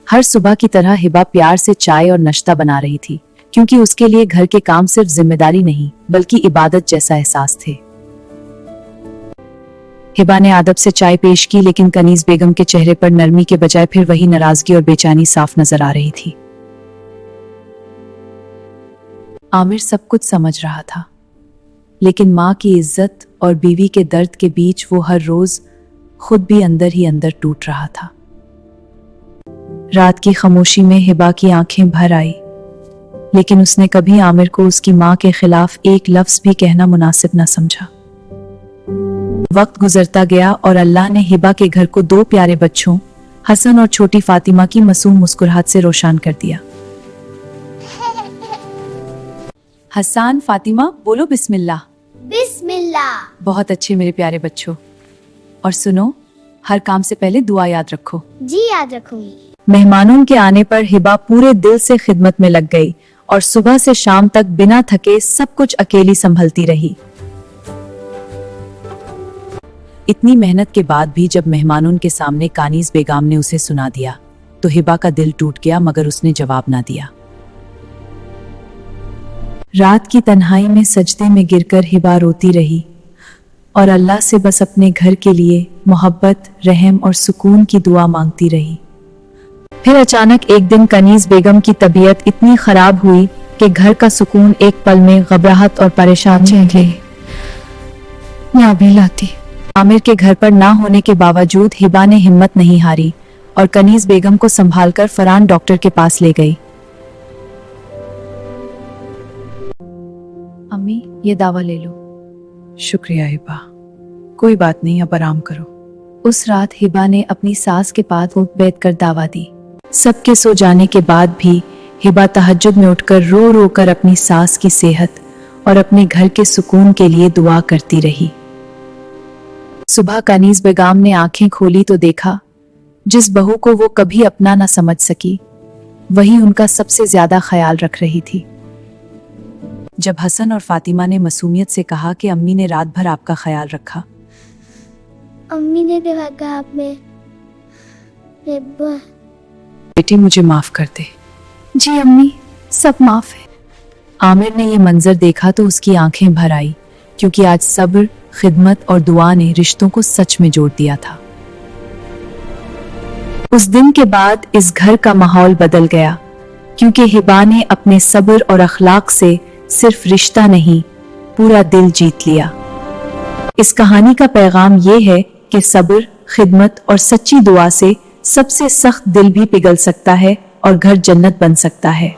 हर सुबह की तरह हिबा प्यार से चाय और नाश्ता बना रही थी, क्योंकि उसके लिए घर के काम सिर्फ जिम्मेदारी नहीं बल्कि इबादत जैसा एहसास थे। हिबा ने आदब से चाय पेश की, लेकिन कनीज बेगम के चेहरे पर नरमी के बजाय फिर वही नाराजगी और बेचैनी साफ नजर आ रही थी। आमिर सब कुछ समझ रहा था, लेकिन माँ की इज्जत और बीवी के दर्द के बीच वो हर रोज खुद भी अंदर ही अंदर टूट रहा था। रात की खामोशी में हिबा की आंखें भर आई, लेकिन उसने कभी आमिर को उसकी माँ के खिलाफ एक लफ्ज भी कहना मुनासिब न समझा। वक्त गुजरता गया और अल्लाह ने हिबा के घर को दो प्यारे बच्चों हसन और छोटी फातिमा की मासूम मुस्कुराहट से रोशन कर दिया। हसन, फातिमा, बोलो बिस्मिल्लाह। बिस्मिल्लाह। बहुत अच्छे मेरे प्यारे बच्चों। और सुनो, हर काम से पहले दुआ याद रखो। जी याद रखूंगी। मेहमानों के आने पर हिबा पूरे दिल से खिदमत में लग गई और सुबह से शाम तक बिना थके सब कुछ अकेली संभलती रही। इतनी मेहनत के बाद भी जब मेहमानों के सामने कानीज बेगम ने उसे सुना दिया तो हिबा का दिल टूट गया, मगर उसने जवाब ना दिया। रात की तन्हाई में सजदे में गिरकर हिबा रोती रही और अल्लाह से बस अपने घर के लिए मोहब्बत, रहम और सुकून की दुआ मांगती रही। फिर अचानक एक दिन कनीज बेगम की तबीयत इतनी खराब हुई कि घर का सुकून एक पल में घबराहट और परेशानी में गई। आमिर के घर पर ना होने के बावजूद हिबा ने हिम्मत नहीं हारी और कनीज बेगम को संभालकर फरहान डॉक्टर के पास ले गई। अम्मी, ये दवा ले लो। शुक्रिया हिबा, कोई बात नहीं, अब आराम करो। उस रात हिबा ने अपनी सास के पास उठ बैठ कर दावा दी। सबके सो जाने के बाद भी हिबा तहज्जुद में उठकर रो रो कर अपनी सास की सेहत और अपने घर के सुकून के लिए दुआ करती रही। सुबह कनीज बेगम ने आंखें खोली तो देखा जिस बहू को वो कभी अपना न समझ सकी, वही उनका सबसे ज्यादा ख्याल रख रही थी। जब हसन और फातिमा ने मासूमियत से कहा कि अम्मी ने रात भर आपका ख्याल रखा, अम्मी ने कहा आपने बेटी मुझे माफ कर दे। जी अम्मी, सब माफ है। आमिर ने ये मंजर देखा तो उसकी आंखें भर आई, क्योंकि आज सब्र, खिदमत और दुआ ने रिश्तों को सच में जोड़ दिया था। उस दिन के बाद इस घर का माहौल बदल गया, क्योंकि हिबा ने अपने सब्र और अखलाक से सिर्फ रिश्ता नहीं, पूरा दिल जीत लिया। इस कहानी का पैगाम ये है कि सब्र, खिदमत और सच्ची दुआ से सबसे सख्त दिल भी पिघल सकता है और घर जन्नत बन सकता है।